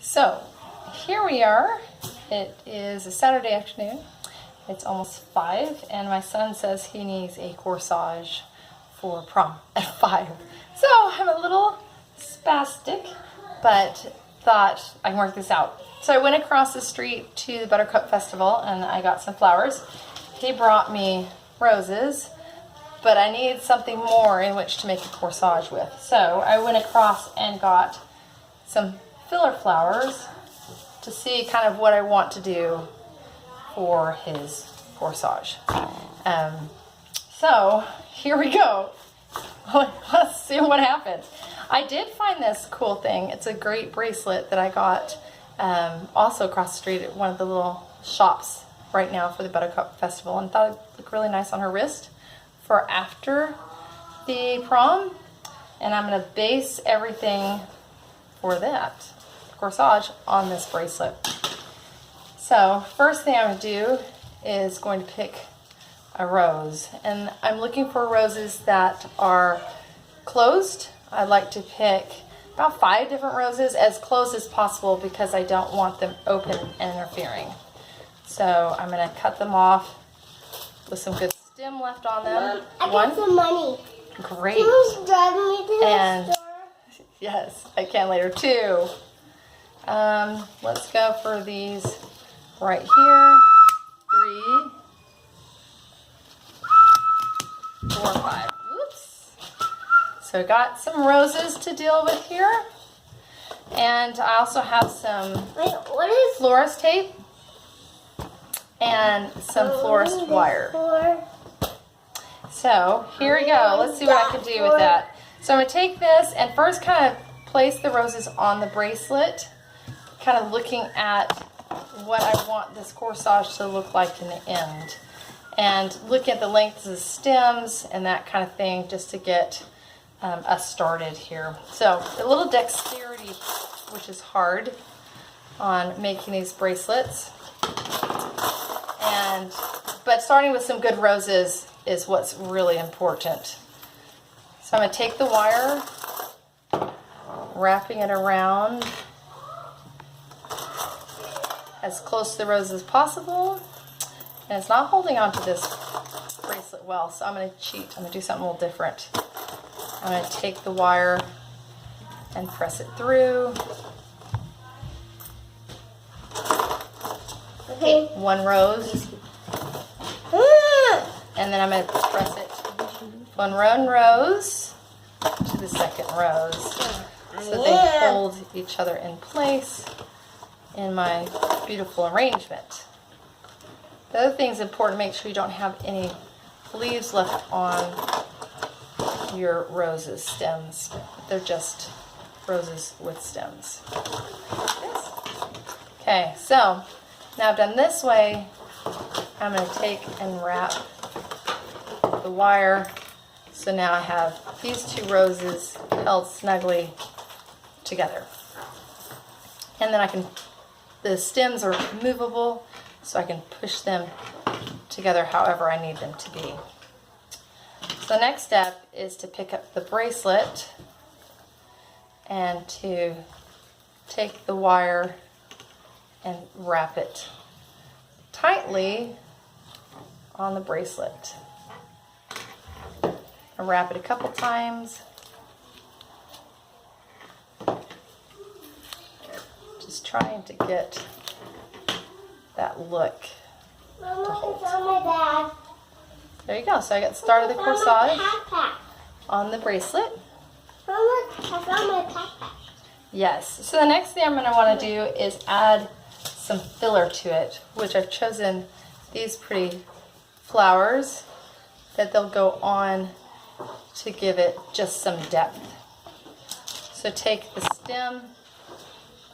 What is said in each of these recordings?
So here we are. It is a Saturday afternoon. It's almost 5 and my son says he needs a corsage for prom at 5. So I'm a little spastic, but thought I can work this out. So I went across the street to the Buttercup Festival and I got some flowers. He brought me roses, but I needed something more in which to make a corsage with. So I went across and got some filler flowers to see kind of what I want to do for his corsage. So here we go. Let's see what happens. I did find this cool thing. It's a great bracelet that I got also across the street at one of the little shops right now for the Buttercup Festival, and thought it'd look really nice on her wrist for after the prom. And I'm going to base everything for that corsage on this bracelet. So first thing I'm going to do is going to pick a rose, and I'm looking for roses that are closed. I'd like to pick about 5 different roses, as close as possible, because I don't want them open and interfering. So I'm going to cut them off with some good stem left on them. Mom, I got some money. Great. Can you drive me to the store? Yes, I can later too. Let's go for these right here. 3, 4, 5. Oops. So I got some roses to deal with here. And I also have some florist tape and some florist wire. So here we go. Let's see what I can do with that. So I'm going to take this and first kind of place the roses on the bracelet, kind of looking at what I want this corsage to look like in the end. And looking at the lengths of the stems and that kind of thing, just to get us started here. So a little dexterity, which is hard on making these bracelets. But starting with some good roses is what's really important. So I'm going to take the wire, wrapping it around as close to the rose as possible. And it's not holding onto this bracelet well, so I'm going to cheat. I'm going to do something a little different. I'm going to take the wire and press it through. Okay. One rose. And then I'm going to press it one rose to the second rose, so they hold each other in place in my beautiful arrangement. The other thing is important, make sure you don't have any leaves left on your roses stems. They're just roses with stems. Okay, so now I've done this way, I'm going to take and wrap the wire. So now I have these 2 roses held snugly together. And then the stems are movable, so I can push them together however I need them to be. So the next step is to pick up the bracelet and to take the wire and wrap it tightly on the bracelet. I wrap it a couple times. Just trying to get that look to hold. Mama, it's on my bag. There you go. So I got the start of the corsage on the bracelet. Mama, I found my backpack. Yes. So the next thing I'm going to want to do is add some filler to it, which I've chosen these pretty flowers that they'll go on to give it just some depth. So take the stem,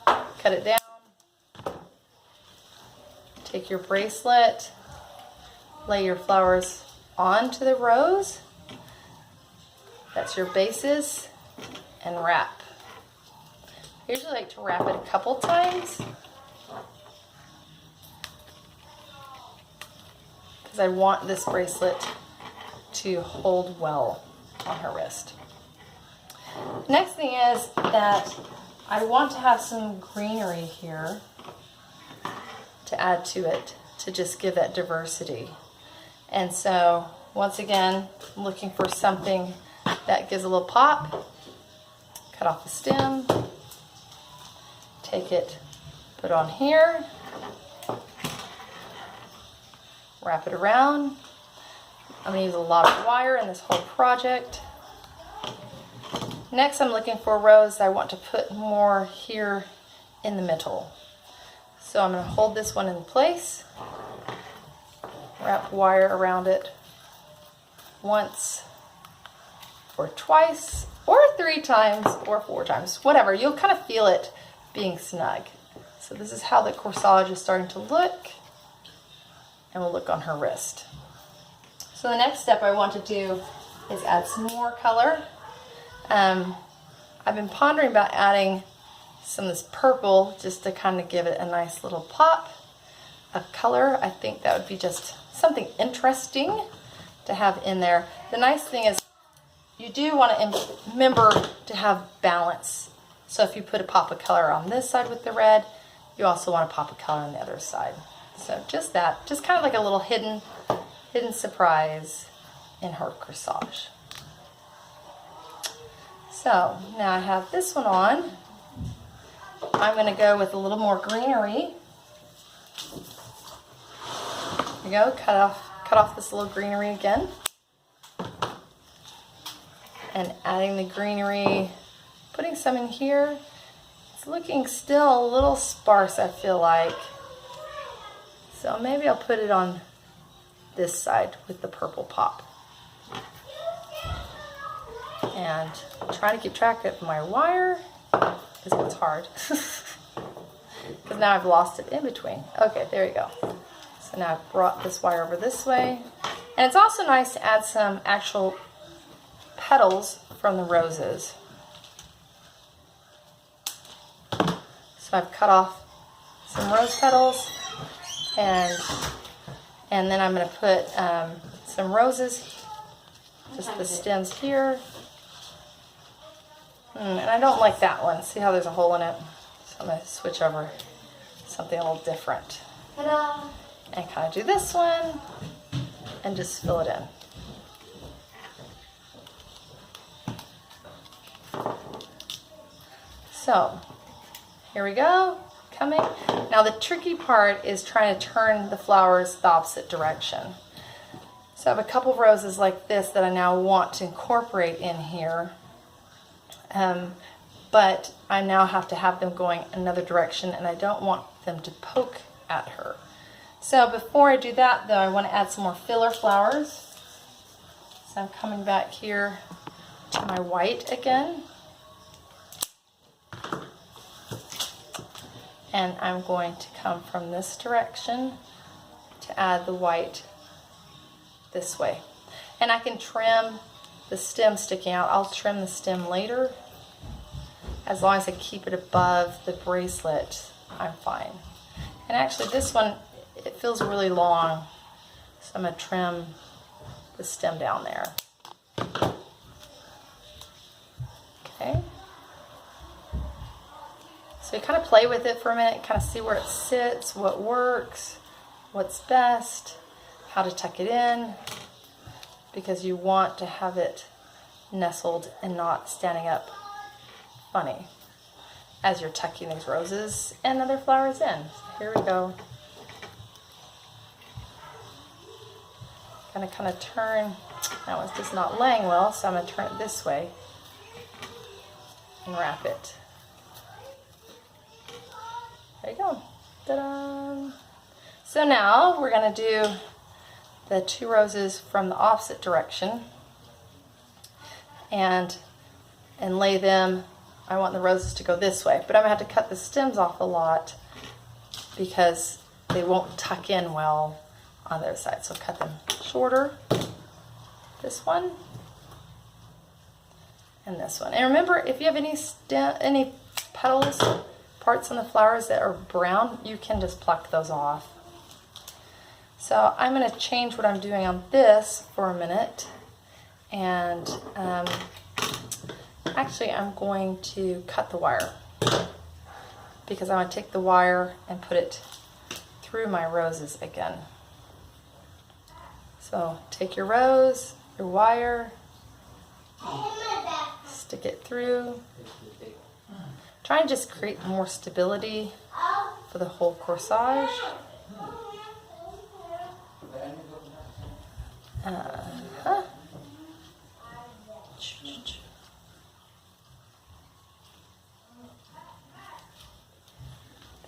cut it down, take your bracelet, lay your flowers onto the rose, that's your basis, and wrap. I usually like to wrap it a couple times because I want this bracelet to hold well on her wrist. Next thing is that I want to have some greenery here to add to it, to just give that diversity. And so, once again, I'm looking for something that gives a little pop. Cut off the stem, take it, put it on here, wrap it around. I'm going to use a lot of wire in this whole project. Next, I'm looking for a rose I want to put more here in the middle. So I'm going to hold this one in place, wrap wire around it once or twice or 3 times or 4 times, whatever. You'll kind of feel it being snug. So this is how the corsage is starting to look, and will look on her wrist. So the next step I want to do is add some more color. I've been pondering about adding some of this purple just to kind of give it a nice little pop of color. I think that would be just something interesting to have in there. The nice thing is you do want to remember to have balance. So if you put a pop of color on this side with the red, you also want to pop a color on the other side. So just that, just kind of like a little hidden surprise in her corsage. So now I have this one on. I'm going to go with a little more greenery. There you go, cut off this little greenery again. And adding the greenery, putting some in here. It's looking still a little sparse, I feel like. So maybe I'll put it on this side with the purple pop. And try to keep track of my wire. This one's hard. Because now I've lost it in between. Okay, there you go. So now I've brought this wire over this way. And it's also nice to add some actual petals from the roses. So I've cut off some rose petals, and then I'm going to put some roses, just the stems here. And I don't like that one. See how there's a hole in it? So I'm going to switch over to something a little different. Ta-da! And kind of do this one and just fill it in. So here we go, coming. Now the tricky part is trying to turn the flowers the opposite direction. So I have a couple of roses like this that I now want to incorporate in here. But I now have to have them going another direction, and I don't want them to poke at her. So before I do that, though, I want to add some more filler flowers. So I'm coming back here to my white again. And I'm going to come from this direction to add the white this way. And I can trim the stem sticking out. I'll trim the stem later. As long as I keep it above the bracelet, I'm fine. And actually this one, it feels really long. So I'm going to trim the stem down there. Okay. So you kind of play with it for a minute, kind of see where it sits, what works, what's best, how to tuck it in, because you want to have it nestled and not standing up funny as you're tucking these roses and other flowers in. So here we go. Gonna kind of turn, that one's just not laying well, so I'm gonna turn it this way and wrap it. There you go. Ta-da! So now we're gonna do the 2 roses from the opposite direction and lay them. I want the roses to go this way, but I'm gonna have to cut the stems off a lot because they won't tuck in well on the other side. So cut them shorter. This one and this one. And remember, if you have any petals, parts on the flowers that are brown, you can just pluck those off. So I'm going to change what I'm doing on this for a minute, and actually I'm going to cut the wire. because I want to take the wire and put it through my roses again. So take your rose, your wire, stick it through. Try and just create more stability for the whole corsage.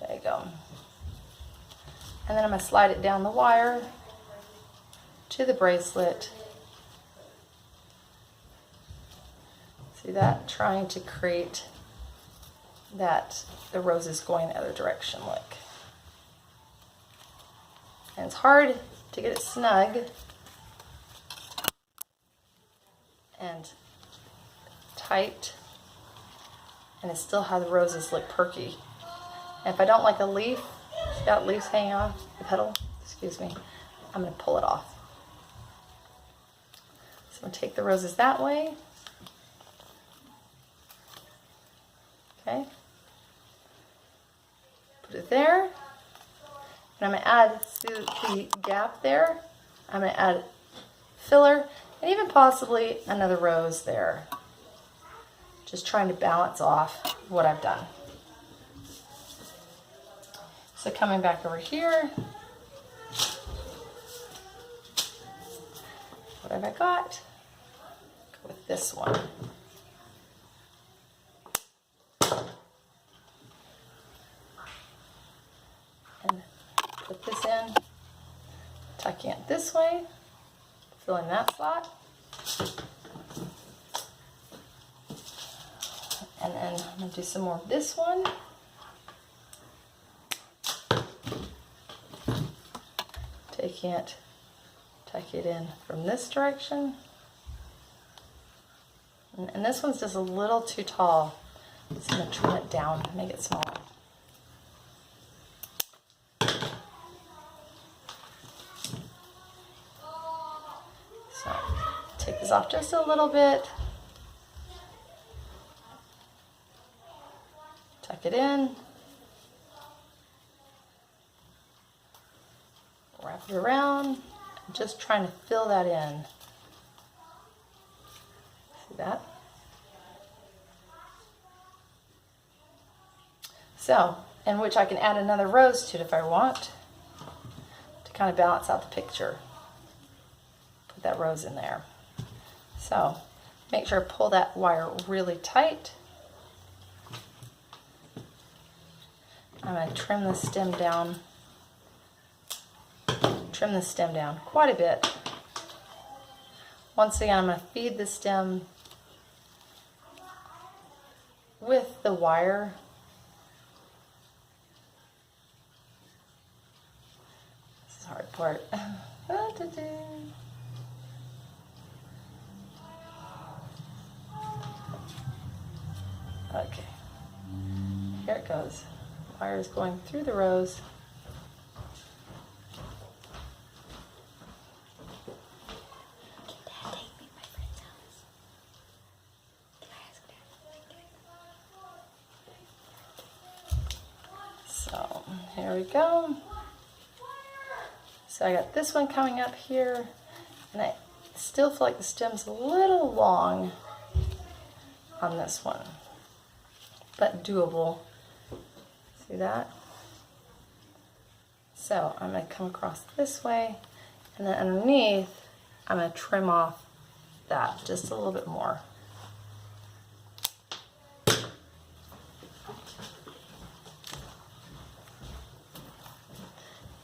There you go. And then I'm going to slide it down the wire to the bracelet. See that? Trying to create that the rose is going the other direction, look. And it's hard to get it snug and tight, and it still has the roses look perky. And if I don't like a leaf, it's got leaves hanging off the petal, excuse me, I'm going to pull it off. So I'm going to take the roses that way. Okay. Put it there. And I'm going to add, see the gap there? I'm going to add filler and even possibly another rose there. Just trying to balance off what I've done. So coming back over here, what have I got? Go with this one. And put this in, tucking it this way, fill in that slot. And then I'm going to do some more of this one. Taking it, tuck it in from this direction. And this one's just a little too tall. So I'm going to trim it down, make it smaller. So take this off just a little bit. Tuck it in. Wrap it around. I'm just trying to fill that in. See that? So, in which I can add another rose to it if I want, to kind of balance out the picture. Put that rose in there. So, make sure I pull that wire really tight. I'm going to trim the stem down. Trim the stem down quite a bit. Once again, I'm going to feed the stem with the wire. This is the hard part. Okay, here it goes. Wire is going through the rose. So here we go. So I got this one coming up here, and I still feel like the stem's a little long on this one, but doable. See that? So I'm going to come across this way, and then underneath I'm going to trim off that just a little bit more.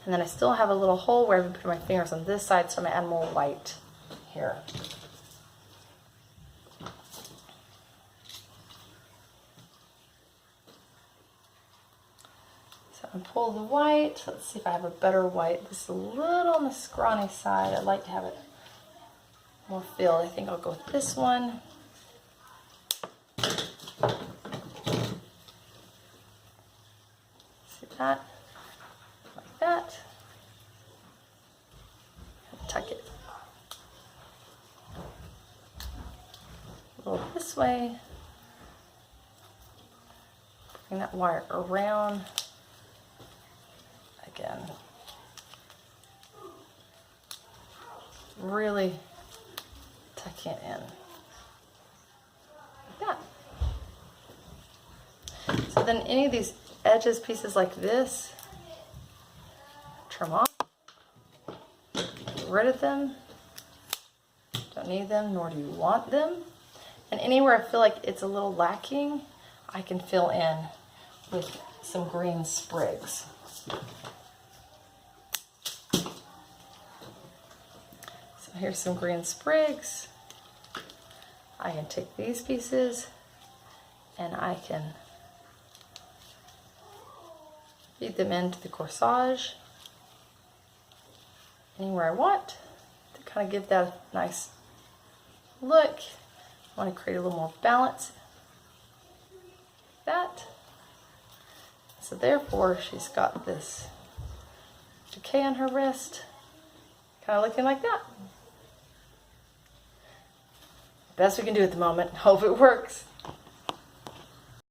And then I still have a little hole where I've been putting my fingers on this side, so I'm going to add more white here. So I'm going to pull the white. Let's see if I have a better white. This is a little on the scrawny side. I'd like to have it more filled. I think I'll go with this one. See that? Like that. Tuck it a little this way. bring that wire around again. Really tucking it in. Like that. So then any of these edges, pieces like this, trim off. Get rid of them. Don't need them, nor do you want them. And anywhere I feel like it's a little lacking, I can fill in with some green sprigs. So here's some green sprigs. I can take these pieces and I can feed them into the corsage anywhere I want to kind of give that a nice look. I want to create a little more balance. Like that. So therefore, she's got this decay on her wrist, kind of looking like that. Best we can do at the moment. Hope it works.